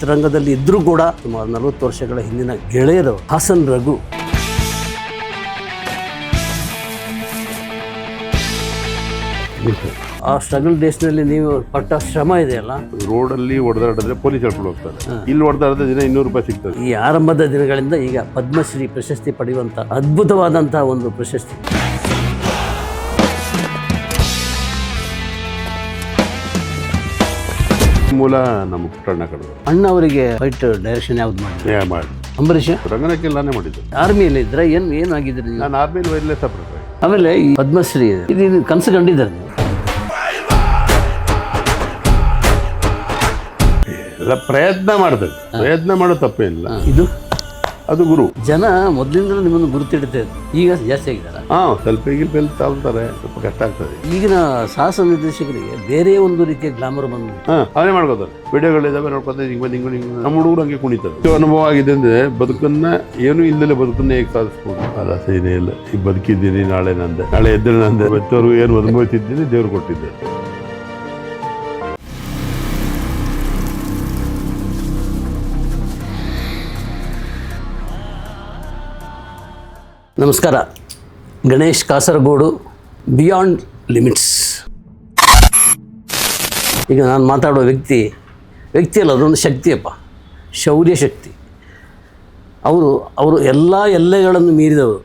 ಚಿತ್ರರಂಗದಲ್ಲಿ ಇದ್ದರೂ ಕೂಡ ಸುಮಾರು 40 ವರ್ಷಗಳ ಹಿಂದಿನ ಗೆಳೆಯರು ಹಾಸನ್ ರಘು. ಆ ಸ್ಟ್ರಗಲ್ ಡೇಸ್ನಲ್ಲಿ ನೀವು ಪಟ್ಟ ಶ್ರಮ ಇದೆಯಲ್ಲ, ರೋಡಲ್ಲಿ ಹೊಡೆದಾಡಿದ್ರೆ ಪೊಲೀಸ್ ಹೇಳ್ಕೊಂಡು ಹೋಗ್ತಾರೆ, ಇಲ್ಲಿ ಹೊಡೆದಾಡಿದ್ರೆ ದಿನ 200 ರೂಪಾಯಿ ಸಿಗ್ತದೆ. ಈ ಆರಂಭದ ದಿನಗಳಿಂದ ಈಗ ಪದ್ಮಶ್ರೀ ಪ್ರಶಸ್ತಿ ಪಡೆಯುವಂಥ ಅದ್ಭುತವಾದಂಥ ಒಂದು ಪ್ರಶಸ್ತಿ. ಮೂಲ ನಮ್ಮ ಪುಟ್ಟಣ್ಣ ಕಡೆದು. ಅಣ್ಣ ಅವರಿಗೆ ಫೈಟ್ ಡೈರೆಕ್ಷನ್ ಯಾವ್ದು ಮಾಡಿ ಅಂಬರೀಷ್ ರಂಗನಕ್ಕೆಲ್ಲಾನೇ ಮಾಡಿದ್ದು. ಆರ್ಮಿಯಲ್ಲಿ ಇದ್ರೆ ಏನಾಗಿದ್ರಿ? ನಾನು ಆರ್ಮಿಯಲ್ಲಿ ವೈರ್ಲೆಸ್ ಸಪ್ರೇಟ್. ಆಮೇಲೆ ಈ ಪದ್ಮಶ್ರೀ ಇದು ಕನಸು ಕಂಡಿದ್ದಾರೆ ನೀವು? ಎಲ್ಲ ಪ್ರಯತ್ನ ಮಾಡ್ತದೆ, ಪ್ರಯತ್ನ ಮಾಡೋ ತಪ್ಪೇನಿಲ್ಲ. ಇದು ಅದು ಗುರು. ಜನ ಮೊದಲಿಂದಲೂ ನಿಮ್ಮನ್ನು ಗುರುತಿಡ್ತಾ ಇದ್ರು, ಈಗ ಜಾಸ್ತಿ ಆಗಿದ್ದಾರೆ. ಸ್ವಲ್ಪ ಈಗಿನ ತಾಳ್ತಾರೆ, ಸ್ವಲ್ಪ ಕಷ್ಟ ಆಗ್ತದೆ. ಈಗಿನ ಸಾಹಸ ನಿರ್ದೇಶಕರಿಗೆ ಬೇರೆ ಒಂದು ರೀತಿಯ ಗ್ಲಾಮರ್ ಬಂದು ಅವನೇ ಮಾಡ್ಕೋತಾರೆ. ವಿಡಿಯೋಗಳಿದ್ದಾವೆ ನೋಡ್ಕೊತಾರೆ, ಹಿಂಗೆ ನಮ್ಮ ಹುಡುಗರು ಹಂಗೆ ಕುಣಿತಾರೆ. ಇದು ಅನುಭವ ಆಗಿದೆ ಅಂದ್ರೆ ಬದುಕನ್ನ ಏನು ಇಲ್ಲದೆ ಬದುಕನ್ನ ಹೇಗೆ ಸಾಧಿಸ್ಬೋದು. ಅಲ್ಲ ಸೇನೆ ಇಲ್ಲ, ಈಗ ಬದುಕಿದ್ದೀನಿ, ನಾಳೆ ನಂದೆ, ನಾಳೆ ಎದ್ದರೆ ನಂದೆ, ಮತ್ತವರು ಏನು ಅನುಭವಿಸಿದ್ದೀನಿ ದೇವ್ರು ಕೊಟ್ಟಿದ್ದೆ. ನಮಸ್ಕಾರ. Ganesh Kasaragod, beyond limits. ಈಗ ನಾನು ಮಾತಾಡೋ ವ್ಯಕ್ತಿ ಅಲ್ಲ, ಅದೊಂದು ಶಕ್ತಿಯಪ್ಪ, ಶೌರ್ಯ ಶಕ್ತಿ. ಅವರು ಎಲ್ಲ ಎಲ್ಲೆಗಳನ್ನು ಮೀರಿದವರು.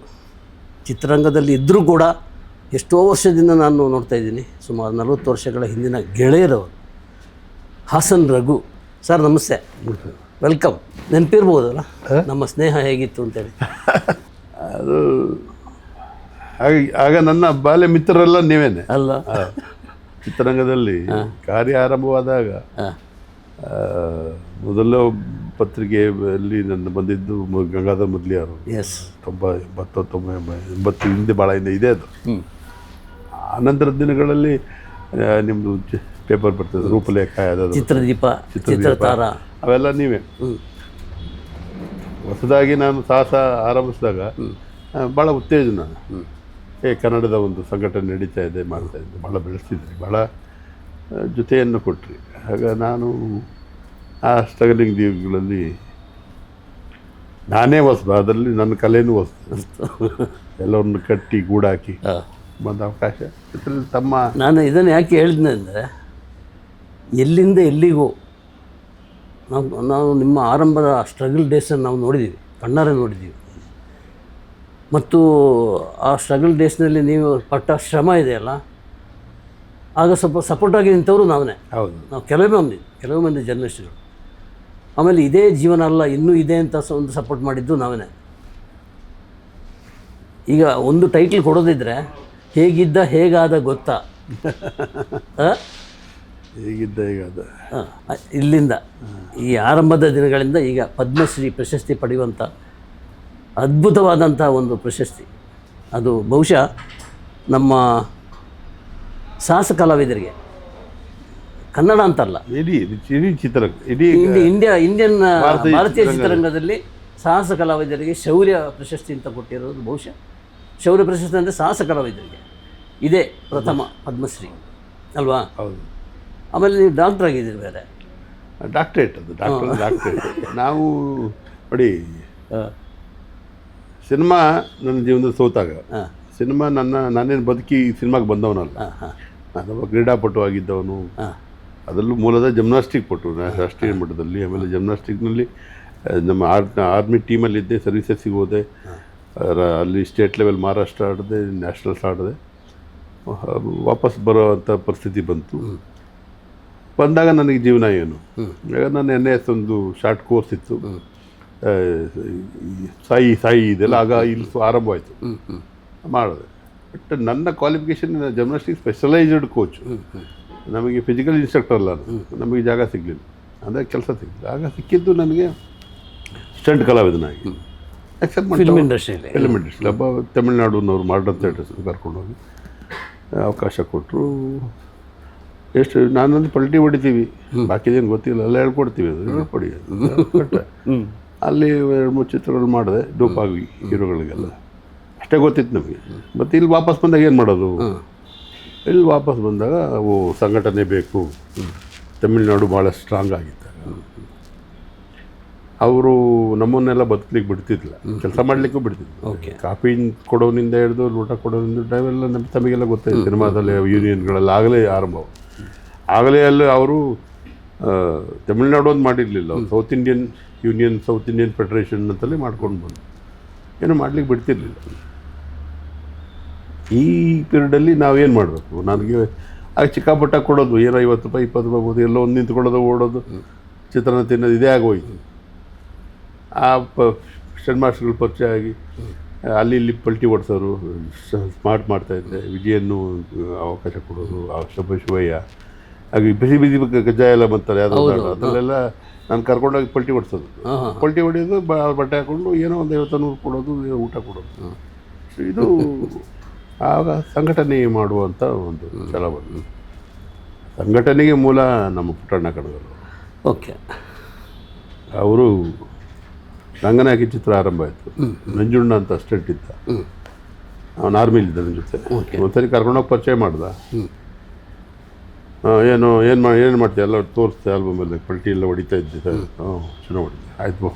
ಚಿತ್ರರಂಗದಲ್ಲಿ ಇದ್ದರೂ ಕೂಡ ಎಷ್ಟೋ ವರ್ಷದಿಂದ ನಾನು ನೋಡ್ತಾ ಇದ್ದೀನಿ, ಸುಮಾರು 40 ವರ್ಷಗಳ ಹಿಂದಿನ ಗೆಳೆಯರವರು ಹಾಸನ್ ರಘು. ಸರ್ ನಮಸ್ತೆ, ವೆಲ್ಕಮ್. ನೆನಪಿರ್ಬೋದಲ್ಲ ನಮ್ಮ ಸ್ನೇಹ ಹೇಗಿತ್ತು ಅಂತೇಳಿ? ಅದು ಆಗ ನನ್ನ ಬಾಲ್ಯ ಮಿತ್ರರೆಲ್ಲ ನೀವೇನೆ ಅಲ್ಲ. ಚಿತ್ರರಂಗದಲ್ಲಿ ಕಾರ್ಯ ಆರಂಭವಾದಾಗ ಮೊದಲ ಪತ್ರಿಕೆಯಲ್ಲಿ ನನ್ನ ಬಂದಿದ್ದು ಗಂಗಾಧರ್ ಮೊದಲಿಯವರು. ಎಸ್, 80 ಹಿಂದೆ ಭಾಳ ಇದೆ ಅದು. ಆನಂತರದ ದಿನಗಳಲ್ಲಿ ನಿಮ್ಮದು ಪೇಪರ್ ಬರ್ತದೆ, ರೂಪಲೇಖ, ಚಿತ್ರದೀಪ, ಚಿತ್ರತಾರ, ಅವೆಲ್ಲ ನೀವೇ. ಹೊಸದಾಗಿ ನಾನು ಸಾಹಸ ಆರಂಭಿಸಿದಾಗ ಭಾಳ ಉತ್ತೇಜನ, ಕನ್ನಡದ ಒಂದು ಸಂಘಟನೆ ನಡೀತಾ ಇದೆ, ಮಾಡ್ತಾಯಿದ್ದೆ, ಭಾಳ ಬೆಳೆಸ್ತಿದ್ರಿ, ಭಾಳ ಜೊತೆಯನ್ನು ಕೊಟ್ರಿ. ಆಗ ನಾನು ಆ ಸ್ಟ್ರಗಲಿಂಗ್ ದಿನಗಳಲ್ಲಿ ನಾನೇ ಹೊಸದು, ಅದರಲ್ಲಿ ನನ್ನ ಕಲೆಯೂ ಹೊಸದು. ಎಲ್ಲರನ್ನು ಕಟ್ಟಿ ಗೂಡಾಕಿ ಬಂದ ಅವಕಾಶ ತಮ್ಮ. ನಾನು ಇದನ್ನು ಯಾಕೆ ಹೇಳಿದ್ನೆ ಅಂದರೆ, ಎಲ್ಲಿಂದ ಎಲ್ಲಿಗೂ ನಾವು ನಿಮ್ಮ ಆರಂಭದ ಸ್ಟ್ರಗಲ್ ಡೇಸನ್ನು ನಾವು ನೋಡಿದ್ದೀವಿ, ಕಣ್ಣಾರೆ ನೋಡಿದ್ದೀವಿ. ಮತ್ತು ಆ ಸ್ಟ್ರಗಲ್ ಡೇಸ್ನಲ್ಲಿ ನೀವು ಪಟ್ಟ ಶ್ರಮ ಇದೆಯಲ್ಲ, ಆಗ ಸ್ವಲ್ಪ ಸಪೋರ್ಟಾಗಿ ನಿಂತವರು ನಾವೇ. ಹೌದು, ನಾವು ಕೆಲವೇ ಮಂದಿ ಜರ್ನಲಿಸ್ಟ್ಗಳು. ಆಮೇಲೆ ಇದೇ ಜೀವನ ಅಲ್ಲ, ಇನ್ನೂ ಇದೆ ಅಂತ ಒಂದು ಸಪೋರ್ಟ್ ಮಾಡಿದ್ದು ನಾವೇ. ಈಗ ಒಂದು ಟೈಟ್ಲ್ ಕೊಡೋದಿದ್ರೆ, ಹೇಗಿದ್ದ ಹೇಗಾದ ಗೊತ್ತಾ? ಹೇಗಿದ್ದ ಹೇಗಾದ. ಇಲ್ಲಿಂದ ಈ ಆರಂಭದ ದಿನಗಳಿಂದ ಈಗ ಪದ್ಮಶ್ರೀ ಪ್ರಶಸ್ತಿ ಪಡೆಯುವಂಥ ಅದ್ಭುತವಾದಂಥ ಒಂದು ಪ್ರಶಸ್ತಿ. ಅದು ಬಹುಶಃ ನಮ್ಮ ಸಾಹಸ ಕಲಾವಿದರಿಗೆ, ಕನ್ನಡ ಅಂತಲ್ಲ, ಇಡೀ ಚಿತ್ರ, ಇಂಡಿಯನ್ ಭಾರತೀಯ ಚಿತ್ರರಂಗದಲ್ಲಿ ಸಾಹಸ ಕಲಾವಿದರಿಗೆ ಶೌರ್ಯ ಪ್ರಶಸ್ತಿ ಅಂತ ಕೊಟ್ಟಿರೋದು. ಬಹುಶಃ ಶೌರ್ಯ ಪ್ರಶಸ್ತಿ ಅಂದರೆ ಸಾಹಸ ಕಲಾವಿದರಿಗೆ ಇದೇ ಪ್ರಥಮ ಪದ್ಮಶ್ರೀ ಅಲ್ವಾ? ಹೌದು. ಆಮೇಲೆ ನೀವು ಡಾಕ್ಟರ್ ಆಗಿದ್ದೀರಿ, ಬೇರೆ ಡಾಕ್ಟ್ರೇಟ್. ಅದು ಡಾಕ್ಟ್ರೇಟ್. ನಾವು ನೋಡಿ, ಸಿನಿಮಾ ನನ್ನ ಜೀವನದ ಸೋತಾಗ, ಸಿನಿಮಾ ನಾನೇನು ಬದುಕಿ ಸಿನಿಮಾಗೆ ಬಂದವನಲ್ಲ. ನಾನೊಬ್ಬ ಕ್ರೀಡಾಪಟು ಆಗಿದ್ದವನು. ಅದರಲ್ಲೂ ಮೂಲದ ಜಿಮ್ನಾಸ್ಟಿಕ್ ಪಟು, ರಾಷ್ಟ್ರೀಯ ಮಟ್ಟದಲ್ಲಿ. ಆಮೇಲೆ ಜಿಮ್ನಾಸ್ಟಿಕ್ನಲ್ಲಿ ನಮ್ಮ ಆರ್ಮಿ ಟೀಮಲ್ಲಿದ್ದೆ, ಸರ್ವೀಸಸ್ಸಿಗೆ ಹೋದೆ, ಅಲ್ಲಿ ಸ್ಟೇಟ್ ಲೆವೆಲ್ ಮಹಾರಾಷ್ಟ್ರ ಆಡಿದೆ, ನ್ಯಾಷನಲ್ಸ್ ಆಡಿದೆ. ವಾಪಸ್ ಬರೋವಂಥ ಪರಿಸ್ಥಿತಿ ಬಂದಾಗ ನನಗೆ ಜೀವನ ಏನು? ಆಗ ನಾನು NS ಒಂದು ಶಾರ್ಟ್ ಕೋರ್ಸ್ ಇತ್ತು, ಸಾಯಿ ಇದೆಲ್ಲ, ಆಗ ಇಲ್ಲಿ ಆರಂಭವಾಯಿತು, ಮಾಡಿದೆ. ಬಟ್ ನನ್ನ ಕ್ವಾಲಿಫಿಕೇಷನ್ ಜಿಮ್ನಾಸ್ಟಿಕ್ ಸ್ಪೆಷಲೈಸ್ಡ್ ಕೋಚ್. ನಮಗೆ ಫಿಸಿಕಲ್ ಇನ್ಸ್ಟ್ರಕ್ಟರ್ ಅಲ್ಲ, ನಮಗೆ ಜಾಗ ಸಿಗಲಿಲ್ಲ, ಅಂದರೆ ಕೆಲಸ ಸಿಗಲಿಲ್ಲ. ಆಗ ಸಿಕ್ಕಿದ್ದು ನನಗೆ ಸ್ಟಂಟ್ ಕಲಾವಿದನಾಗಿ ಅಕ್ಸೆಪ್ಟ್ ಮಾಡಿ ಫಿಲ್ಮ್ ಇಂಡಸ್ಟ್ರಿಯಲ್ಲಿ ಒಬ್ಬ ತಮಿಳ್ನಾಡಿನವ್ರು ಮಾಡರ್ನ್ ಥಿಯೇಟರ್ಸ್ಗೆ ಕರ್ಕೊಂಡೋಗಿ ಅವಕಾಶ ಕೊಟ್ಟರು. ಎಷ್ಟು ನಾನೊಂದು ಪಲ್ಟಿ ಹೊಡಿತೀವಿ, ಬಾಕಿದೇನು ಗೊತ್ತಿಲ್ಲ, ಎಲ್ಲ ಹೇಳ್ಕೊಡ್ತೀವಿ, ಅದು ಹೇಳ್ಕೊಡಿ ಕೊಟ್ಟೆ. ಅಲ್ಲಿ 2-3 ಚಿತ್ರಗಳು ಮಾಡಿದೆ, ಡೂಪಾಗಿ ಹೀರೋಗಳಿಗೆಲ್ಲ. ಅಷ್ಟೇ ಗೊತ್ತಿತ್ತು ನಮಗೆ. ಮತ್ತು ಇಲ್ಲಿ ವಾಪಸ್ ಬಂದಾಗ ಏನು ಮಾಡೋದು? ಇಲ್ಲಿ ವಾಪಸ್ ಬಂದಾಗ ಸಂಘಟನೆ ಬೇಕು. ತಮಿಳ್ನಾಡು ಭಾಳ ಸ್ಟ್ರಾಂಗ್ ಆಗಿತ್ತು. ಅವರು ನಮ್ಮನ್ನೆಲ್ಲ ಬದುಕಲಿಕ್ಕೆ ಬಿಡ್ತಿದ್ದಿಲ್ಲ, ಕೆಲಸ ಮಾಡಲಿಕ್ಕೂ ಬಿಡ್ತಿದ್ದಿಲ್ಲ. ಓಕೆ. ಕಾಫಿ ಕೊಡೋನಿಂದ ಹಿಡಿದು ಊಟ ಕೊಡೋನಿಂದ ಡ್ರೈವೆಲ್ಲ ತಮಗೆಲ್ಲ ಗೊತ್ತಾಯಿತು. ಸಿನಿಮಾದಲ್ಲಿ ಯೂನಿಯನ್ಗಳೆಲ್ಲ ಆಗಲೇ ಆರಂಭ. ಆಗಲೇ ಅಲ್ಲಿ ಅವರು ತಮಿಳ್ನಾಡು ಒಂದು ಮಾಡಿರಲಿಲ್ಲ, south Indian union, south Indian federation ಅಂತಲೇ ಮಾಡ್ಕೊಂಡು ಬಂದು ಏನೂ ಮಾಡ್ಲಿಕ್ಕೆ ಬಿಡ್ತಿರ್ಲಿಲ್ಲ. ಈ ಪೀರಿಯಡಲ್ಲಿ ನಾವೇನು ಮಾಡಬೇಕು? ನನಗೆ ಆಗ ಚಿಕ್ಕಪುಟ್ಟ ಕೊಡೋದು, ಏನೋ 50 ರೂಪಾಯಿ 20 ರೂಪಾಯಿ ಬೋದು, ಎಲ್ಲೋ ಒಂದು ನಿಂತ್ಕೊಳ್ಳೋದು, ಓಡೋದು, ಚಿತ್ರಾನ್ನ ತಿನ್ನೋದು, ಇದೇ ಆಗೋಯ್ತು. ಆ ಸ್ಟೆಡ್ ಮಾಸ್ಟರ್ಗಳು ಪರಿಚಯ ಆಗಿ ಅಲ್ಲಿ ಇಲ್ಲಿ ಪಲ್ಟಿ ಓಡಿಸೋರು, ಸ್ಮಾರ್ಟ್ ಮಾಡ್ತಾಯಿದ್ದೆ. ವಿಜಯನ್ನು ಅವಕಾಶ ಕೊಡೋದು, ಶಿವಯ್ಯ ಹಾಗೆ ಬಿಸಿ ಬಿಸಿ ಕಜ್ಜಾಯ ಎಲ್ಲ ಬಂತಾರೆ ಯಾವುದೋ ಅದರಲ್ಲೆಲ್ಲ ನಾನು ಕರ್ಕೊಂಡೋಗಿ ಪಲ್ಟಿ ಓಡಿಸೋದು. ಪಲ್ಟಿ ಹೊಡೆಯೋದು, ಬಟ್ಟೆ ಹಾಕ್ಕೊಂಡು ಏನೋ ಒಂದು 50-100 ಕೊಡೋದು, ಊಟ ಕೊಡೋದು. ಇದು ಆಗ ಸಂಘಟನೆ ಮಾಡುವಂಥ ಒಂದು ಛಲ ಬಂದು. ಸಂಘಟನೆಗೆ ಮೂಲ ನಮ್ಮ ಪುಟ್ಟಣ್ಣ ಕಣಗರು. ಓಕೆ. ಅವರು ರಂಗನಾಯಕಿ ಚಿತ್ರ ಆರಂಭ ಆಯಿತು. ನಂಜುಣ್ಣ ಅಂತ ಅಸ್ಟೆಂಟ್ ಇದ್ದ, ಅವನು ಆರ್ಮಿಲಿದ್ದ ನನ್ನ ಜೊತೆ. ಒಂದ್ಸರಿ ಕರ್ಕೊಂಡೋಗಿ ಪರಿಚಯ ಮಾಡ್ದ. ಏನು ಮಾಡ್ತೀಯ ಎಲ್ಲ ತೋರಿಸ್ತೆ ಆಲ್ಬಮಲ್ಲಿ, ಪಲ್ಟಿ ಎಲ್ಲ ಹೊಡಿತಾ ಇದ್ದೆ ಸರ್. ಚೆನ್ನಾಗಿ ಹೊಡಿತೆ, ಆಯ್ತು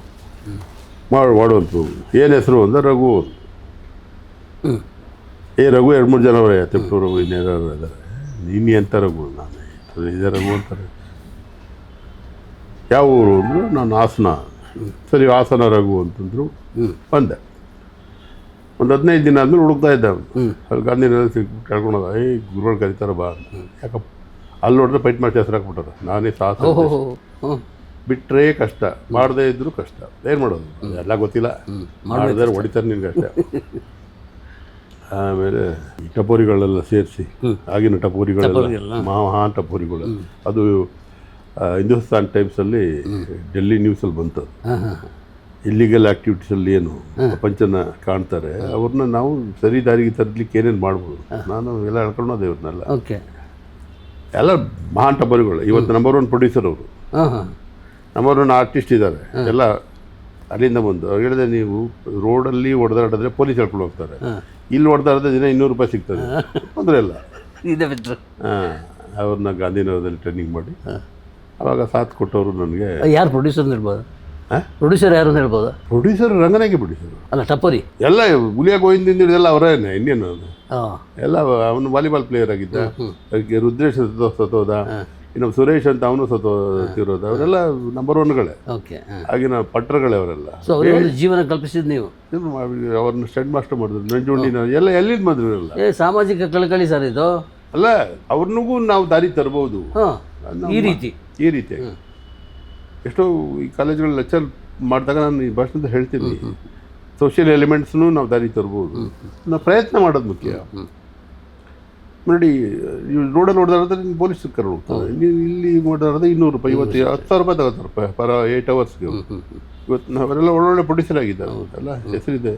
ಮಾಡುವಂತು. ಏನು ಹೆಸರು ಅಂದ್ರೆ ರಘು. ರಘು 2-3 ಜನ ಅವರೇ, ತಿಪ್ಪು ರಘು, ಇನ್ನೇನಾರು ಇದ್ದಾರೆ. ನೀನು ಎಂಥ ರಘು? ನಾನು ಇದೇ ರಘು ಅಂತಾರೆ. ಯಾವ ಊರು ಅಂದರು? ನಾನು ಹಾಸನ. ಸರಿ, ಹಾಸನ ರಘು ಅಂತಂದರು. ಬಂದೆ. ಒಂದು 15 ದಿನ ಆದಮೇಲೆ ಹುಡುಕ್ತಾ ಇದ್ದೆ ಅವನು. ಅಲ್ಲಿ ಗಾಂಧಿನಗರ ಕೇಳ್ಕೊಂಡೋದ, ಗುರುಗಳು ಕರೀತಾರ ಬಾ ಅಂತ. ಯಾಕಪ್ಪ ಅಲ್ಲಿ ನೋಡಿದ್ರೆ ಫೈಟ್ ಮಾಡಿ ಹೆಸರು ಹಾಕ್ಬಿಟ್ಟಾರ. ನಾನೇ ಸಾಹಸ ಬಿಟ್ಟರೆ ಕಷ್ಟ, ಮಾಡದೇ ಇದ್ದರೂ ಕಷ್ಟ. ಏನು ಮಾಡೋದು? ಎಲ್ಲ ಗೊತ್ತಿಲ್ಲ, ಮಾಡಿದ್ರೆ ಹೊಡಿತಾರೆ ನಿನ್ಗೆ ಅಷ್ಟೇ. ಆಮೇಲೆ ಈ ಟಪೋರಿಗಳೆಲ್ಲ ಸೇರಿಸಿ, ಆಗಿನ ಟಪೋರಿಗಳೆಲ್ಲ ಮಹಾನ್ ಟಪೋರಿಗಳು. ಅದು ಹಿಂದೂಸ್ತಾನ್ ಟೈಮ್ಸಲ್ಲಿ, ಡೆಲ್ಲಿ ನ್ಯೂಸಲ್ಲಿ ಬಂತು. ಇಲ್ಲಿಗಲ್ ಆ್ಯಕ್ಟಿವಿಟೀಸಲ್ಲಿ ಏನು ಪ್ರಪಂಚನ ಕಾಣ್ತಾರೆ, ಅವ್ರನ್ನ ನಾವು ಸರಿ ದಾರಿಗೆ ತರಲಿಕ್ಕೆ ಏನೇನು ಮಾಡ್ಬೋದು. ನಾನು ಎಲ್ಲ ಹೇಳ್ಕೊಂಡೋದೆ ಇವ್ರನ್ನೆಲ್ಲ. ಓಕೆ. ಎಲ್ಲ ಮಹಾನ್ ಟಪೋರಿಗಳು. ಇವತ್ತು ನಂಬರ್ 1 ಪ್ರೊಡ್ಯೂಸರ್ ಅವರು, ನಂಬರ್ 1 ಆರ್ಟಿಸ್ಟ್ ಇದ್ದಾರೆ ಎಲ್ಲ. ಅಲ್ಲಿಂದ ಬಂದು ಅವ್ರು ಹೇಳಿದೆ, ನೀವು ರೋಡಲ್ಲಿ ಹೊಡೆದಾಡಿದ್ರೆ ಪೊಲೀಸ್ ಹೇಳ್ಕೊಂಡು ಹೋಗ್ತಾರೆ, ಇಲ್ಲಿ ಹೊಡೆದಾಡಿದ್ರೆ ದಿನ 200 ರೂಪಾಯಿ ಸಿಗ್ತದೆ, ತೊಂದರೆ ಇಲ್ಲ. ಅವ್ರನ್ನ ಗಾಂಧಿನಗರದಲ್ಲಿ ಟ್ರೈನಿಂಗ್ ಮಾಡಿ ಅವಾಗ ಸಾಥ್ ಕೊಟ್ಟವರು ನನಗೆ. ಯಾರು ಪ್ರೊಡ್ಯೂಸರ್ ಹೇಳ್ಬೋದು? ಪ್ರೊಡ್ಯೂಸರ್ ಯಾರು ಅಂತ ಹೇಳ್ಬೋದು? ಪ್ರೊಡ್ಯೂಸರ್ ರಂಗನಾಯಕಿ ಪ್ರೊಡ್ಯೂಸರ್ ಅಲ್ಲ, ಟಪೋರಿ ಎಲ್ಲ ಹುಲಿಯ ಗೋವಿಂದಿಂದ ಎಲ್ಲ ಅವರೇನೆ. ಇನ್ನೇನು ಎಲ್ಲ. ಅವನು ವಾಲಿಬಾಲ್ ಪ್ಲೇಯರ್ ಆಗಿದ್ದ. ರುದ್ರೇಶ್ ಸತ್ತೋದ, ಇನ್ನು ಸುರೇಶ್ ಅಂತ ಅವನು ಸತ್ತೋತಿರೋದು. ಅವರೆಲ್ಲ ನಂಬರ್ 1ಗಳೇ. ಆಗಿನ ಪಟ್ರಗಳೇ ಅವರೆಲ್ಲ. ಜೀವನ ಕಲ್ಪಿಸಿದ್ ನೀವು. ಅವ್ರನ್ನ ಸ್ಟಡ್ ಮಾಸ್ಟರ್ ಮಾಡಿದ್ರು. ನಂಜುಂಡಿನ ಎಲ್ಲ ಎಲ್ಲಿಂದ ಬಂದ್ರು ಎಲ್ಲ. ಸಾಮಾಜಿಕ ಕಳಕಳಿ ಸರ್ ಇದು. ಅಲ್ಲ, ಅವ್ರನಿಗೂ ನಾವು ದಾರಿ ತರಬಹುದು ಈ ರೀತಿ. ಎಷ್ಟೋ ಈ ಕಾಲೇಜ್ಗಳು ಲೆಕ್ಚರ್ ಮಾಡಿದಾಗ ನಾನು ಈ ಭಾಷಣದ ಹೇಳ್ತೀನಿ, ಸೋಷಿಯಲ್ ಎಲಿಮೆಂಟ್ಸ್ನು ನಾವು ದಾರಿ ತರ್ಬೋದು. ನಾವು ಪ್ರಯತ್ನ ಮಾಡೋದು ಮುಖ್ಯ. ನೋಡಿ, ರೋಡಲ್ಲಿ ಹೊಡೆದಾಡಿದ್ರೆ ನೀನು ಪೊಲೀಸ್ ಕರ್ಕೊಂಡು ಹೋಗ್ತಾರೆ. ನೀವು ಇಲ್ಲಿ ಹೊಡೆದಾಡಿದ್ರೆ 200 ರೂಪಾಯಿ, ಇವತ್ತು 10,000 ರೂಪಾಯಿ ತಗೋತಾರೆ ಪರ್ 8 ಅವರ್ಸ್ಗೆ. ಇವತ್ತು ನಾವೆಲ್ಲ ಒಳ್ಳೊಳ್ಳೆ ಪ್ರೊಡ್ಯೂಸರ್ ಆಗಿದ್ದಾರೆ, ಎಲ್ಲ ಹೆಸರಿದೆ.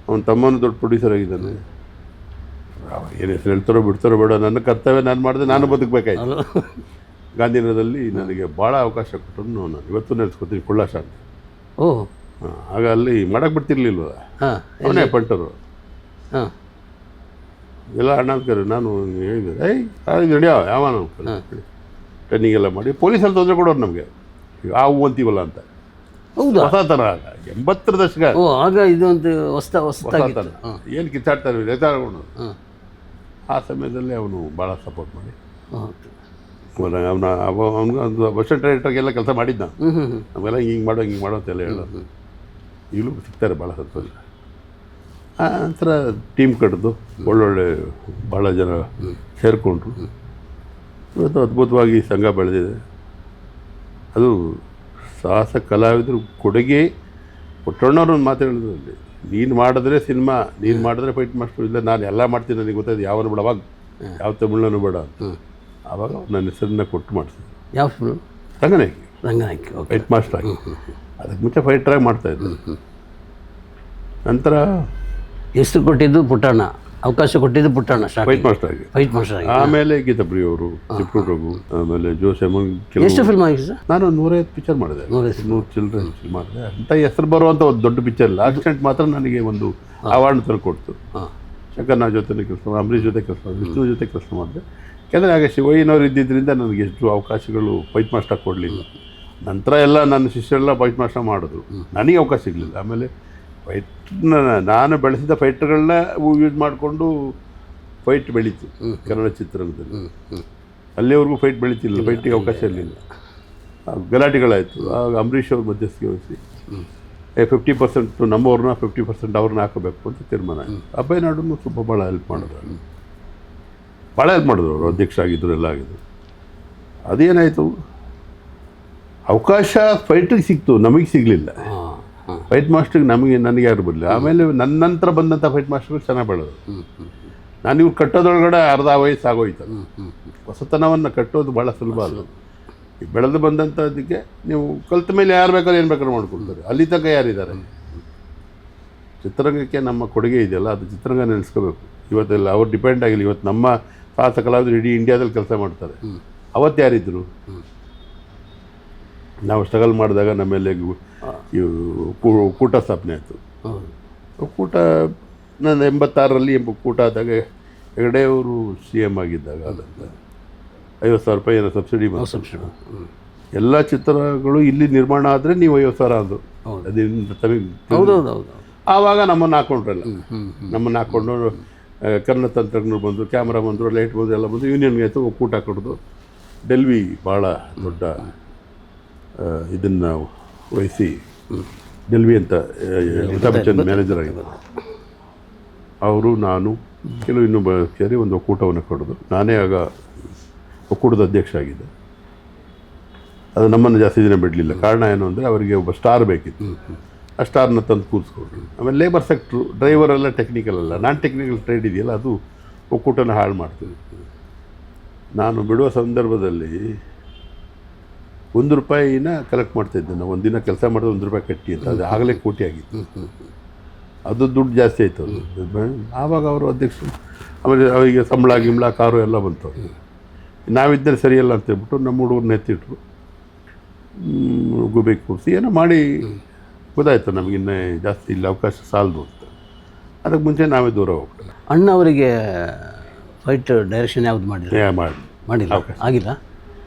ಅವನ ತಮ್ಮನೂ ದೊಡ್ಡ ಪ್ರೊಡ್ಯೂಸರ್ ಆಗಿದ್ದಾನೆ. ಏನು ಹೆಸರು ಹೇಳ್ತಾರೋ ಬಿಡ್ತಾರೋ ಬೇಡ, ನನ್ನ ಕರ್ತವ್ಯ ನಾನು ಮಾಡಿದೆ, ನಾನು ಬದುಕಬೇಕಾಯ್ತು. ಗಾಂಧಿನಗರದಲ್ಲಿ ನನಗೆ ಭಾಳ ಅವಕಾಶ ಕೊಟ್ಟರು. ನಾನು ಇವತ್ತು ನೆನೆಸ್ಕೊತೀನಿ, ಕುಳ್ಳಾಶ ಅಂತ. ಆಗ ಅಲ್ಲಿ ಮಾಡಕ್ಕೆ ಬಿಡ್ತಿರ್ಲಿಲ್ವ, ಅವನೇ ಪಂಟರು. ಎಲ್ಲ ಅಣ್ಣ ಅಂತಾರೆ. ನಾನು ಹೇಳಿದೆ, ನಡೆಯೋ ಯಾವ ಟ್ರೈನಿಂಗ್ ಎಲ್ಲ ಮಾಡಿ ಪೊಲೀಸಲ್ಲಿ ತೊಂದರೆ ಕೊಡೋರು ನಮಗೆ. ಆ ಹೂ ಅಂತೀವಲ್ಲ ಅಂತ. ಹೊಸ ಥರ ಆಗ 80ರ ದಶಕ. ಆಗ ಇದು ಒಂದು ಹೊಸ ಥರ ಏನು ಕಿತ್ತಾಡ್ತಾರೆ ರೆತಾಡ್ಕೊಂಡು. ಆ ಸಮಯದಲ್ಲಿ ಅವನು ಭಾಳ ಸಪೋರ್ಟ್ ಮಾಡಿ ಅವನು ಬಸ್ ಡೈರೆಕ್ಟರ್ಗೆಲ್ಲ ಕೆಲಸ ಮಾಡಿದ್ದ. ನಮಗೆಲ್ಲ ಹಿಂಗೆ ಮಾಡೋ ಅಂತೆಲ್ಲ ಹೇಳೋದು. ಈಗಲೂ ಸಿಗ್ತಾರೆ ಭಾಳ ಸಂತೋಷ. ಆ ನಂತರ ಟೀಮ್ ಕಟ್ಟಿದ್ದು ಒಳ್ಳೊಳ್ಳೆ ಭಾಳ ಜನ ಸೇರಿಕೊಂಡ್ರು. ಇವತ್ತು ಅದ್ಭುತವಾಗಿ ಸಂಘ ಬೆಳೆದಿದೆ. ಅದು ಸಾಹಸ ಕಲಾವಿದರು ಕೊಡುಗೆ. ಪುಟ್ಟಣ್ಣವ್ರು ಒಂದು ಮಾತು ಹೇಳಿದ್ರಲ್ಲಿ, ನೀನು ಮಾಡಿದ್ರೆ ಸಿನಿಮಾ, ನೀನು ಮಾಡಿದ್ರೆ ಫೈಟ್ ಮಾಸ್ಟರ್, ಇಲ್ಲ ನಾನು ಎಲ್ಲ ಮಾಡ್ತೀನಿ, ನನಗೆ ಗೊತ್ತಾಯ್ತು ಯಾವನು ಬೇಡ, ಅವಾಗ ಯಾವ ತಮಿಳನ್ನು ಬೇಡ ಅಂತ. ಆವಾಗ ನನ್ನ ಹೆಸರನ್ನ ಕೊಟ್ಟು ಮಾಡಿಸಿದ್ರು. ಯಾವ ಫಿಲ್ಮ್? ರಂಗನಾಯಕಿ ಫೈಟ್ ಮಾಸ್ಟರ್ ಆಗಿ. ಅದಕ್ಕೆ ಮುಂಚೆ ಫೈಟ್ರಾಗಿ ಮಾಡ್ತಾಯಿದ್ರು. ನಂತರ ಹೆಸರು ಕೊಟ್ಟಿದ್ದು ಪುಟ್ಟಣ್ಣ, ಅವಕಾಶ ಕೊಟ್ಟಿದ್ದು ಪುಟ್ಟಣ್ಣ ಫೈಟ್ ಮಾಸ್ಟರ್ ಆಗಿ. ಆಮೇಲೆ ಗೀತಾಪ್ರಿಯ ಅವರು, ಚಿಪ್ಪು ರಘು, ಆಮೇಲೆ ಜೋಸೆಮನ್. ಎಷ್ಟು ಫಿಲ್ಮ್ ಆಗಿದೆ ಸರ್? ನಾನು 150 ಪಿಕ್ಚರ್ ಮಾಡಿದೆ, 100 ಚಿಲ್ಡ್ರನ್ ಫಿಲ್ಮ್ ಮಾಡಿದೆ. ಅಂತ ಹೆಸರು ಬರುವಂಥ ಒಂದು ದೊಡ್ಡ ಪಿಕ್ಚರ್ ಇಲ್ಲ. ಆಕ್ಸಿಡೆಂಟ್ ಮಾತ್ರ ನನಗೆ ಒಂದು ಅವಾರ್ಡ್ ತಂದುಕೊಡ್ತು. ಶಂಕರ್ನಾಗ್ ಜೊತೆ ಕೆಲಸ, ಅಂಬರೀಷ್ ಜೊತೆ ಕೆಲಸ, ವಿಷ್ಣು ಜೊತೆ ಕೆಲಸ ಮಾಡಿದೆ. ಯಾಕೆಂದರೆ ಆಗ ಶಿವಯ್ಯನವ್ರು ಇದ್ದಿದ್ದರಿಂದ ನನಗೆ ಎಷ್ಟು ಅವಕಾಶಗಳು ಫೈಟ್ ಮಾಸ್ಟರ್ ಕೊಡಲಿಲ್ಲ. ನಂತರ ಎಲ್ಲ ನನ್ನ ಶಿಷ್ಯರೆಲ್ಲ ಫೈಟ್ ಮಾಸ್ಟರ್ ಮಾಡಿದ್ರು, ನನಗೆ ಅವಕಾಶ ಸಿಗಲಿಲ್ಲ. ಆಮೇಲೆ ಫೈಟ್ನ ನಾನು ಬೆಳೆಸಿದ ಫೈಟ್ಗಳನ್ನ ಯೂಸ್ ಮಾಡಿಕೊಂಡು ಫೈಟ್ ಬೆಳೀತು ಕನ್ನಡ ಚಿತ್ರರಂಗದಲ್ಲಿ. ಅಲ್ಲಿವರೆಗೂ ಫೈಟ್ ಬೆಳೀತಿಲ್ಲ, ಫೈಟಿಗೆ ಅವಕಾಶ ಇರಲಿಲ್ಲ. ಗಲಾಟೆಗಳಾಯಿತು. ಆಗ ಅಂಬರೀಷ್ ಅವ್ರ ಮಧ್ಯಸ್ಥಿಕೆ ವಹಿಸಿ 50% ನಮ್ಮವ್ರನ್ನ 50% ಅವ್ರನ್ನ ಹಾಕಬೇಕು ಅಂತ ತೀರ್ಮಾನ ಆಯಿತು. ಅಬ್ಬಾಯಿ ನಾಡನ್ನು ತುಂಬ ಭಾಳ ಹೆಲ್ಪ್ ಮಾಡಿದ್ರು, ಅವರು ಅಧ್ಯಕ್ಷ ಆಗಿದ್ದರು, ಎಲ್ಲ ಆಗಿದ್ರು. ಅದೇನಾಯಿತು, ಅವಕಾಶ ಫೈಟಿಗೆ ಸಿಕ್ತು, ನಮಗೆ ಸಿಗಲಿಲ್ಲ. ಫೈಟ್ ಮಾಸ್ಟ್ರಿಗೆ ನನಗೆ ಯಾರು ಬರಲಿಲ್ಲ. ಆಮೇಲೆ ನನ್ನ ನಂತರ ಬಂದಂಥ ಫೈಟ್ ಮಾಸ್ಟರ್ಗಳು ಚೆನ್ನಾಗಿ ಬೆಳೆದ್ರು. ನಾನು ಇವ್ರು ಕಟ್ಟೋದ್ರೊಳಗಡೆ ಅರ್ಧ ವಯಸ್ಸು ಆಗೋಯ್ತು. ಹೊಸತನವನ್ನು ಕಟ್ಟೋದು ಭಾಳ ಸುಲಭ ಅಲ್ಲ. ಬೆಳೆದು ಬಂದಂಥದ್ದಕ್ಕೆ ನೀವು ಕಲ್ತ ಮೇಲೆ ಯಾರು ಬೇಕಾದ್ರೆ ಏನು ಬೇಕಾದ್ರೂ ಮಾಡ್ಕೊಳ್ತಾರೆ. ಅಲ್ಲಿ ತನಕ ಯಾರಿದ್ದಾರೆ? ಚಿತ್ರರಂಗಕ್ಕೆ ನಮ್ಮ ಕೊಡುಗೆ ಇದೆಯಲ್ಲ, ಅದು ಚಿತ್ರರಂಗ ನೆನೆಸ್ಕೋಬೇಕು. ಇವತ್ತೆಲ್ಲ ಅವ್ರು ಡಿಪೆಂಡ್ ಆಗಿಲ್ಲ. ಇವತ್ತು ನಮ್ಮ ಸಾಹಸ ಕಲಾವಿದರು ಇಡೀ ಇಂಡಿಯಾದಲ್ಲಿ ಕೆಲಸ ಮಾಡ್ತಾರೆ. ಅವತ್ತು ಯಾರಿದ್ದರು? ನಾವು ಸ್ಟ್ರಗಲ್ ಮಾಡಿದಾಗ ನಮ್ಮೆಲ್ಲ ಒಕ್ಕೂಟ ಸ್ಥಾಪನೆ ಆಯಿತು. ಒಕ್ಕೂಟ ನಾನು 86ರಲ್ಲಿ ಒಕ್ಕೂಟ ಆದಾಗ ಹೆಗಡೆಯವರು CM ಆಗಿದ್ದಾಗ ಅದಂತ 50,000 ರೂಪಾಯಿ ಏನೋ ಸಬ್ಸಿಡಿ ಎಲ್ಲ ಚಿತ್ರಗಳು ಇಲ್ಲಿ ನಿರ್ಮಾಣ ಆದರೆ ನೀವು 50,000 ಅಂದರು. ಅದರಿಂದ ತಮಗೆ ಆವಾಗ ನಮ್ಮನ್ನು ಹಾಕೊಂಡ್ರಲ್ಲ. ನಮ್ಮನ್ನು ಹಾಕ್ಕೊಂಡು ಕನ್ನಡ ತಂತ್ರಜ್ಞರು ಬಂದರು, ಕ್ಯಾಮ್ರಾ ಬಂದರು, ಲೈಟ್ ಬಂದರು, ಎಲ್ಲ ಬಂದು ಯೂನಿಯನ್ಗೆ ಆಯಿತು. ಒಕ್ಕೂಟ ಕೊಡೋದು. ಡೆಲ್ವಿ ಭಾಳ ದೊಡ್ಡ ಇದನ್ನು ವಹಿಸಿ, ಡೆಲ್ವಿ ಅಂತ ಅಮಿತಾಬ್ ಬಚ್ಚನ್ ಮ್ಯಾನೇಜರ್ ಆಗಿದ್ದಾರೆ. ಅವರು, ನಾನು, ಕೆಲವು ಇನ್ನೂ ಸೇರಿ ಒಂದು ಒಕ್ಕೂಟವನ್ನು ಕೊಡೋದು. ನಾನೇ ಆಗ ಒಕ್ಕೂಟದ ಅಧ್ಯಕ್ಷ ಆಗಿದ್ದೆ. ಅದು ನಮ್ಮನ್ನು ಜಾಸ್ತಿ ದಿನ ಬಿಡಲಿಲ್ಲ. ಕಾರಣ ಏನು ಅಂದರೆ ಅವರಿಗೆ ಒಬ್ಬ ಸ್ಟಾರ್ ಬೇಕಿತ್ತು. ಆ ಸ್ಟಾರ್ನ ತಂದು ಕೂರಿಸ್ಕೊಂಡ್ರು. ಆಮೇಲೆ ಲೇಬರ್ ಸೆಕ್ಟ್ರು, ಡ್ರೈವರೆಲ್ಲ ಟೆಕ್ನಿಕಲ್ ಅಲ್ಲ, ನಾನ್ ಟೆಕ್ನಿಕಲ್ ಟ್ರೇಡ್ ಇದೆಯಲ್ಲ, ಅದು ಒಕ್ಕೂಟನ ಹಾಳು ಮಾಡ್ತೀವಿ. ನಾನು ಬಿಡುವ ಸಂದರ್ಭದಲ್ಲಿ ₹1 ಕಲೆಕ್ಟ್ ಮಾಡ್ತಾಯಿದ್ದೆ. ನಾವು ಒಂದಿನ ಕೆಲಸ ಮಾಡಿದ್ರೆ ₹1 ಕಟ್ಟಿ ಅಂತ. ಅದು ಆಗಲೇ ಕೋಟಿ ಆಗಿತ್ತು. ಅದು ದುಡ್ಡು ಜಾಸ್ತಿ ಆಯಿತು. ಆವಾಗ ಅವರು ಅಧ್ಯಕ್ಷರು. ಆಮೇಲೆ ಅವರಿಗೆ ಸಂಬಳ ಕಾರು ಎಲ್ಲ ಬಂತು. ನಾವಿದ್ದರೆ ಸರಿಯಲ್ಲ ಅಂತೇಳ್ಬಿಟ್ಟು ನಮ್ಮ ಹುಡುಗರನ್ನ ಎತ್ತಿಟ್ರು. ಗುಬೆ ಕೂರಿಸಿ ಏನೋ ಮಾಡಿ ಗೊತ್ತಾಯ್ತು ನಮಗಿನ್ನೂ ಜಾಸ್ತಿ ಇಲ್ಲ, ಅವಕಾಶ ಸಾಲದು ಅಂತ. ಅದಕ್ಕೆ ಮುಂಚೆ ನಾವೇ ದೂರ ಹೋಗ್ಬಿಟ್ಟು. ಅಣ್ಣ ಅವರಿಗೆ ಫೈಟ್ ಡೈರೆಕ್ಷನ್ ಯಾವುದು ಮಾಡಿಲ್ಲ ಅವಕಾಶ ಆಗಿಲ್ಲ.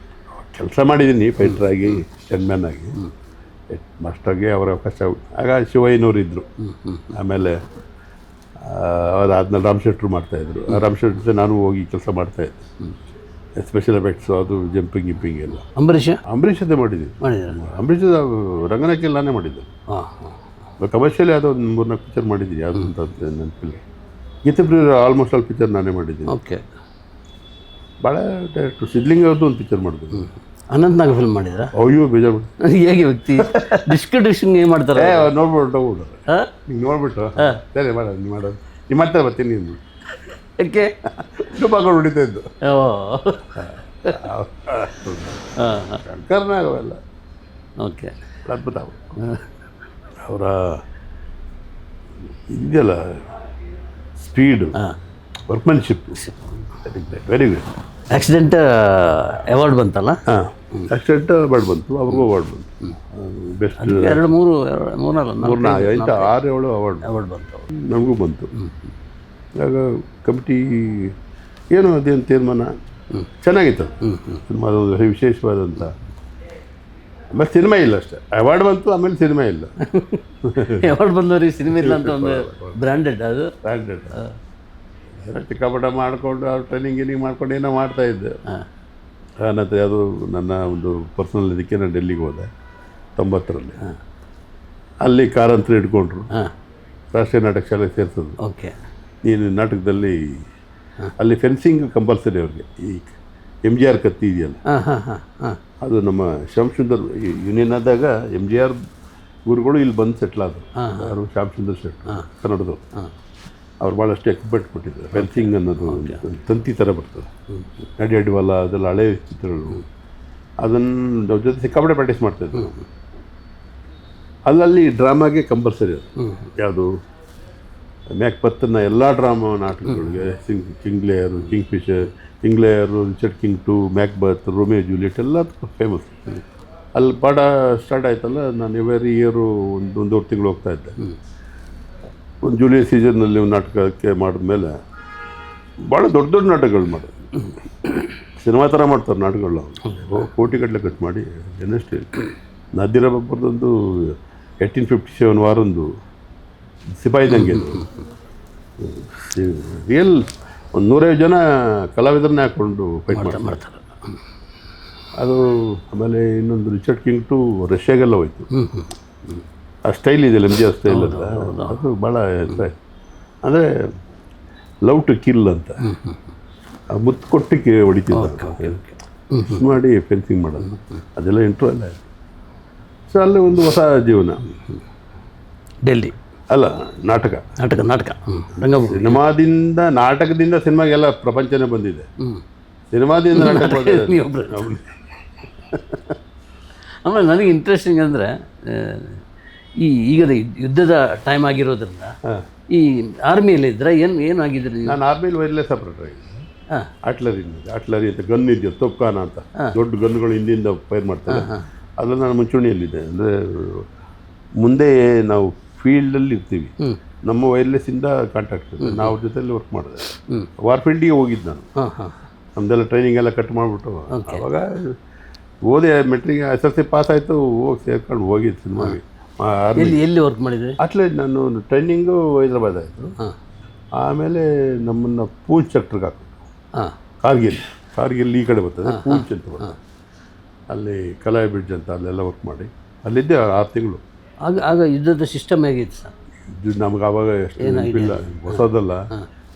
ಕೆಲಸ ಮಾಡಿದ್ದೀನಿ ಫೈಟ್ರಾಗಿ, ಸ್ಟೆನ್ಮ್ಯಾನ್ ಆಗಿ, ಮಾಸ್ಟರ್ಗೆ ಅವರ ಅವಕಾಶ. ಆಗ ಶಿವಯ್ಯನವರು ಇದ್ದರು. ಆಮೇಲೆ ಅದಾದ್ಮೇಲೆ ರಾಮ್ ಶೆಟ್ರು ಮಾಡ್ತಾಯಿದ್ರು. ರಾಮ್ ಶೆಟ್ರ್ ಜೊತೆ ನಾನು ಹೋಗಿ ಕೆಲಸ ಮಾಡ್ತಾಯಿದ್ದೆ. ಸ್ಪೆಷಲ್ ಎಫೆಕ್ಟ್ಸು, ಅದು ಜಂಪಿಂಗ್ ಎಲ್ಲ. ಅಂಬರೀಷ್ ಜೊತೆ ಮಾಡಿದ್ದೀನಿ. ಅಂಬರೀಷ್ ರಂಗನಾಯಕಲ್ಲಿ ನಾನೇ ಮಾಡಿದ್ದೆ. ಕಮರ್ಷಿಯಲಿ ಯಾವುದೋ ಒಂದು 3-4 ಪಿಕ್ಚರ್ ಮಾಡಿದ್ದೀನಿ. ಯಾವುದು ಅಂತ ನೆನಪಿಲ್ಲ. ಗೀತಪ್ರಿಯರು ಆಲ್ಮೋಸ್ಟ್ ಆಲ್ ಪಿಕ್ಚರ್ ನಾನೇ ಮಾಡಿದ್ದೀನಿ. ಓಕೆ. ಭಾಳ ಡೈರೆಕ್ಟ್ರು. ಸಿದ್ಲಿಂಗ್ ಅವ್ರದ್ದು ಒಂದು ಪಿಕ್ಚರ್ ಮಾಡಿದ್ರು. ಅನಂತ್ನಾಗ ಫಿಲ್ಮ್ ಮಾಡಿದ್ರ? ಅಯ್ಯೋ ಬೇಜಾರು. ಹೇಗೆ ವ್ಯಕ್ತಿ ಡಿಸ್ಕ್ರಿಪ್ಷನ್ ಏನು ಮಾಡ್ತಾರೆ? ನೋಡ್ಬಿಟ್ಟು ಹಿಂಗೆ ನೋಡ್ಬಿಟ್ಟು ಸರಿ ಮಾಡೋದು, ನೀವು ಮಾಡೋದು, ನೀವು ಮಾಡ್ತಾ ಬರ್ತೀನಿ. ನೀನು ಯಾಕೆ ತುಂಬ ಹೊಡಿತಾ ಇದ್ದು ಶಂಕರ್ನಾಗ ಅವೆಲ್ಲ. ಓಕೆ. ಅದ್ಭುತ. ಅವರ ಇದೆಯಲ್ಲ speed, workmanship, very good. Accident award ಬಂತಲ್ಲ? ಆಕ್ಸಿಡೆಂಟ್ ಅವಾರ್ಡ್ ಬಂತು, ಅವ್ರಿಗೂ ಅವಾರ್ಡ್ ಬಂತು. ಬೆಸ್ಟ್ 6-7 ಅವಾರ್ಡ್ ಬಂತು. ನಮಗೂ ಬಂತು. ಆಗ ಕಮಿಟಿ ಏನು ಅದೇನು ತೀರ್ಮಾನ ಚೆನ್ನಾಗಿತ್ತು. ಸಿನಿಮಾದ ಒಂದು ವಿಶೇಷವಾದಂಥ. ಆಮೇಲೆ ಸಿನಿಮಾ ಇಲ್ಲ ಅಷ್ಟೇ, ಅವಾರ್ಡ್ ಬಂತು, ಆಮೇಲೆ ಸಿನಿಮಾ ಇಲ್ಲ. ಅವಾರ್ಡ್ ಬಂದವ್ರಿಗೆ ಸಿನಿಮಾ ಇಲ್ಲ ಅಂತ ಒಂದು ಬ್ರ್ಯಾಂಡೆಡ್. ಅದು ಬ್ರ್ಯಾಂಡೆಡ್. ಚಿಕ್ಕಪಟ ಮಾಡಿಕೊಂಡು ಅವ್ರು ಟ್ರೈನಿಂಗ್ ಮಾಡ್ಕೊಂಡು ಏನೋ ಮಾಡ್ತಾಯಿದ್ದೆ. ಆನಂತರ ಅದು ನನ್ನ ಒಂದು ಪರ್ಸನಲ್ ಇದಕ್ಕೆ ನಾನು ಡೆಲ್ಲಿಗೆ ಹೋದೆ 90ರಲ್ಲಿ. ಅಲ್ಲಿ ಕಾರಂತರ ಹಿಡ್ಕೊಂಡ್ರು. ರಾಷ್ಟ್ರೀಯ ನಾಟಕ ಶಾಲೆಗೆ ಸೇರಿಸೋದು. ಓಕೆ. ನೀನು ನಾಟಕದಲ್ಲಿ ಅಲ್ಲಿ ಫೆನ್ಸಿಂಗ್ ಕಂಪಲ್ಸರಿ ಅವ್ರಿಗೆ. ಈ MGR ಕತ್ತಿ ಇದೆಯಲ್ಲ, ಅದು ನಮ್ಮ ಶ್ಯಾಮ್ ಸುಂದರ್ ಯೂನಿಯನ್ ಆದಾಗ MGR ಗುರುಗಳು ಇಲ್ಲಿ ಬಂದು ಸೆಟ್ಲ್ ಆದರು. ಯಾರು? ಶ್ಯಾಮ್ ಸುಂದರ್ ಶೆಟ್ರು, ಕನ್ನಡದವರು. ಅವ್ರು ಭಾಳಷ್ಟು ಎಕ್ಸ್ಪರ್ಟ್ ಕೊಟ್ಟಿದ್ದಾರೆ. ಫೆನ್ಸಿಂಗ್ ಅನ್ನೋದು ತಂತಿ ಥರ ಬರ್ತದೆ, ಅಡ್ಡಿವಲ್ಲ, ಅದೆಲ್ಲ ಹಳೆ ಚಿತ್ರಗಳು. ಅದನ್ನು ಅವ್ರ ಜೊತೆ ಸಿಕ್ಕಾಪಟ್ಟೆ ಪ್ರಾಕ್ಟೀಸ್ ಮಾಡ್ತಾಯಿದ್ರು. ಅಲ್ಲಲ್ಲಿ ಡ್ರಾಮಾಗೆ ಕಂಪಲ್ಸರಿ ಅದು. ಯಾವುದು? ಮ್ಯಾಕ್ಬೆತ್ನ ಎಲ್ಲ ಡ್ರಾಮಾ ನಾಟಕಗಳಿಗೆ King Lear, Kingfisher, King Lear, Richard King 2, Macbeth, Romeo Juliet ಎಲ್ಲ ಫೇಮಸ್. ಅಲ್ಲಿ ಪಾಠ ಸ್ಟಾರ್ಟ್ ಆಯ್ತಲ್ಲ, ನಾನು ಎವ್ರಿ ಇಯರು ಒಂದೂವರೆ ತಿಂಗಳು ಹೋಗ್ತಾಯಿದ್ದೆ. ಒಂದು ಜೂಲಿಯಸ್ ಸೀಸನ್ನಲ್ಲಿ ಒಂದು ನಾಟಕಕ್ಕೆ ಮಾಡಿದ್ಮೇಲೆ ಭಾಳ ದೊಡ್ಡ ದೊಡ್ಡ ನಾಟಕಗಳು ಮಾಡೋದು. ಸಿನಿಮಾ ಥರ ಮಾಡ್ತಾರೆ ನಾಟಕಗಳು. ಕೋಟಿಗಟ್ಟಲೆ ಕಟ್ ಮಾಡಿ ಇನ್ನಷ್ಟು ನಾದಿರ ಬಾಬರ್ದೊಂದು 1857 ವಾರೊಂದು ಸಿಪಾಯಿ ದಂಗೆ ರಿಯಲ್ ಒಂದು 150 ಜನ ಕಲಾವಿದರನ್ನೇ ಹಾಕ್ಕೊಂಡು ಫೈಟ್ ಮಾಡ್ತಾರೆ. ಅದು ಆಮೇಲೆ ಇನ್ನೊಂದು ರಿಚರ್ಡ್ ಕಿಂಗ್ ಟು ರಷ್ಯಾಗೆಲ್ಲ ಹೋಯ್ತು. ಆ ಸ್ಟೈಲ್ ಇದೆಯಲ್ಲ MGR ಸ್ಟೈಲ್ ಅಂತ, ಅದು ಭಾಳ ಅಂದರೆ ಲವ್ ಟು ಕಿಲ್ ಅಂತ, ಮುತ್ತು ಕೊಟ್ಟಿಗೆ ಹೊಡಿತಿದ್ದ ಮಾಡಿ ಫೆನ್ಸಿಂಗ್ ಮಾಡೋದು, ಅದೆಲ್ಲ ಇಂಟ್ರೂ ಅಲ್ಲ. ಸೊ ಅಲ್ಲಿ ಒಂದು ಹೊಸ ಜೀವನ. ಡೆಲ್ಲಿ ಅಲ್ಲ, ನಾಟಕ ಸಿನಿಮಾದಿಂದ ನಾಟಕದಿಂದ ಸಿನಿಮಾಗೆಲ್ಲ ಪ್ರಪಂಚನೇ ಬಂದಿದೆ. ಸಿನಿಮಾದಿಂದ ನಾಟಕ ಆಮೇಲೆ ನನಗೆ ಇಂಟ್ರೆಸ್ಟಿಂಗ್ ಅಂದರೆ ಈಗದ ಯುದ್ಧದ ಟೈಮ್ ಆಗಿರೋದ್ರಿಂದ ಈ ಆರ್ಮಿಯಲ್ಲಿ ಇದ್ರೆ ಏನಾಗಿದ್ರಿ? ನಾನು ಆರ್ಮಿಲಿ ವೈರ್ಲೆಸ್ ಆಪ್ರೇಟರ್ ಆಗಿದ್ದೆ. ಆಟ್ಲರಿ ಅಂತ ಗನ್ ಇದೆಯೋ ತೊಪ್ಕಾನ ಅಂತ ದೊಡ್ಡ ಗನ್ಗಳು ಹಿಂದಿಂದ ಫೈರ್ ಮಾಡ್ತಾರೆ. ಅದರಲ್ಲಿ ನಾನು ಮುಂಚೂಣಿಯಲ್ಲಿದ್ದೆ. ಅಂದರೆ ಮುಂದೆ ನಾವು ಫೀಲ್ಡಲ್ಲಿ ಇರ್ತೀವಿ, ನಮ್ಮ ವೈರ್ಲೆಸ್ಸಿಂದ ಕಾಂಟ್ಯಾಕ್ಟ್ ಇದೆ, ನಾವು ಜೊತೆಯಲ್ಲಿ ವರ್ಕ್ ಮಾಡಿದೆ. ವಾರ್ಫೀಲ್ಡಿಗೆ ಹೋಗಿದ್ದು ನಾನು, ನಮ್ಮದೆಲ್ಲ ಟ್ರೈನಿಂಗ್ ಎಲ್ಲ ಕಟ್ ಮಾಡಿಬಿಟ್ಟು ಆವಾಗ ಓದಿ ಮೆಟ್ರಿಕ್ SSLC ಪಾಸ್ ಆಯಿತು, ಹೋಗಿ ಸೇರ್ಕೊಂಡು ಹೋಗಿದ್ದು ಸಿನಿಮಾಗೆ. ಎಲ್ಲಿ ವರ್ಕ್ ಮಾಡಿದ್ರಿ? ಅಟ್ಲೇ ನಾನು ಟ್ರೈನಿಂಗು ಹೈದ್ರಾಬಾದ್ ಆಯಿತು. ಆಮೇಲೆ ನಮ್ಮನ್ನು ಪೂಂಚ್ ಸೆಕ್ಟ್ರಿಗೆ ಹಾಕಿದ್ರು. ಕಾರ್ಗಿಲ್ ಈ ಕಡೆ ಬರ್ತದೆ, ಪೂಂಚ್ ಅಂತ ಬರ್ತದೆ. ಅಲ್ಲಿ ಕಲಾಯಿ ಬ್ರಿಡ್ಜ್ ಅಂತ ಅಲ್ಲೆಲ್ಲ ವರ್ಕ್ ಮಾಡಿ ಅಲ್ಲಿದ್ದೆ 6 ತಿಂಗಳು. ಆಗ ಯುದ್ಧದ ಸಿಸ್ಟಮ್ ಹೇಗಿತ್ತು ಸರ್? ನಮ್ಗೆ ಆವಾಗ ಎಷ್ಟು ನೆನಪಿಲ್ಲ, ಹೊಸದಲ್ಲ.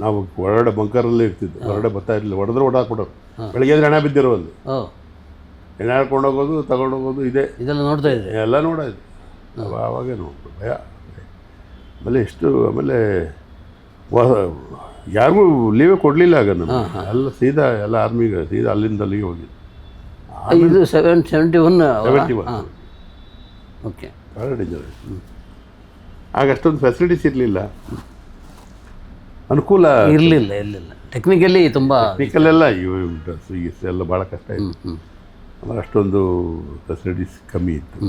ನಾವು ಹೊರಗಡೆ ಬಂಕರಲ್ಲೇ ಇರ್ತಿದ್ದೆ, ಹೊರಗಡೆ ಬರ್ತಾ ಇರಲಿಲ್ಲ. ಹೊಡೆದ್ರೆ ಹೊಡಾಕ್ಬಿಡೋರು, ಬೆಳಗ್ಗೆ ಹೆಣ ಬಿದ್ದಿರೋ ಅಲ್ಲಿ ಹೆಣ ಹಾಕೊಂಡು ಹೋಗೋದು, ತಗೊಂಡೋಗೋದು, ಇದೆಲ್ಲ ನೋಡ್ತಾ ಇದ್ದೆ, ಎಲ್ಲ ನೋಡೋದು. ಆವಾಗೇ ನೋಡ್ಬೋದು ಭಯ. ಆಮೇಲೆ ಆಮೇಲೆ ಯಾರಿಗೂ ಲೀವೇ ಕೊಡಲಿಲ್ಲ ಆಗ ನಮಗೆ. ಎಲ್ಲ ಸೀದಾ ಎಲ್ಲ ಆರ್ಮಿಗೆ ಸೀದಾ ಅಲ್ಲಿಂದ ಅಲ್ಲಿಗೆ ಹೋಗಿದ್ದು. ಇದು 71 ಓಕೆ. ಭಾಳ ಡೇಂಜರ್. ಆಗ ಅಷ್ಟೊಂದು ಫೆಸಿಲಿಟೀಸ್ ಇರಲಿಲ್ಲ, ಅನುಕೂಲ ಇರಲಿಲ್ಲ. ಟೆಕ್ನಿಕಲಿ ತುಂಬ ಟೆಕ್ನಿಕಲೆಲ್ಲ ಎಲ್ಲ ಭಾಳ ಕಷ್ಟ ಇತ್ತು. ಆಮೇಲೆ ಅಷ್ಟೊಂದು ಫೆಸಿಲಿಟೀಸ್ ಕಮ್ಮಿ ಇತ್ತು.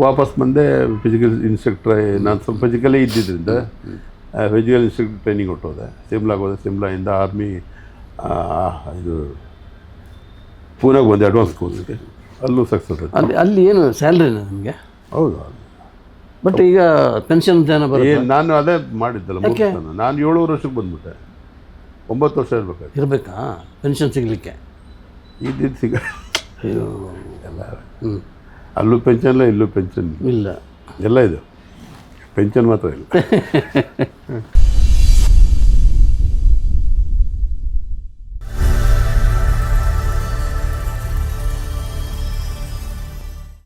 ವಾಪಸ್ ಬಂದೆ ಫಿಸಿಕಲ್ ಇನ್ಸ್ಟ್ರಕ್ಟ್ರ್. ನಾನು ಸ್ವಲ್ಪ ಫಿಸಿಕಲೇ ಇದ್ದಿದ್ದರಿಂದ ಫಿಸಿಕಲ್ ಇನ್ಸ್ಟ್ರಕ್ಟರ್ ಟ್ರೈನಿಂಗ್ ಹೊಟ್ಟೋದೆ. ಸಿಮ್ಲಾಗೆ ಹೋದೆ. ಸಿಮ್ಲಾಯಿಂದ ಆರ್ಮಿ ಇದು ಪೂನಾಗೆ ಬಂದೆ ಅಡ್ವಾನ್ಸ್ ಕೋರ್ಸ್ಗೆ. ಅಲ್ಲೂ ಸಕ್ಸಸ್ ಆಯ್ತು. ಅಲ್ಲಿ ಏನು ಸ್ಯಾಲ್ರಿನ ನಿಮಗೆ? ಹೌದು. ಬಟ್ ಈಗ ಪೆನ್ಷನ್ ನಾನು ಅದೇ ಮಾಡಿದ್ದಲ್ಲ, ನಾನು 7 ವರ್ಷಕ್ಕೆ ಬಂದ್ಬಿಟ್ಟೆ. 9 ವರ್ಷ ಇರಬೇಕಾ ಪೆನ್ಷನ್ ಸಿಗಲಿಕ್ಕೆ? ಇದ್ದಿದ್ದು ಸಿಗ ಎಲ್ಲ. ಅಲ್ಲೂ ಪೆನ್ಷನ್ ಇಲ್ಲ, ಇಲ್ಲೂ ಪೆನ್ಷನ್ ಇಲ್ಲ, ಎಲ್ಲ ಇದು ಪೆನ್ಷನ್ ಮಾತ್ರ ಇಲ್ಲ.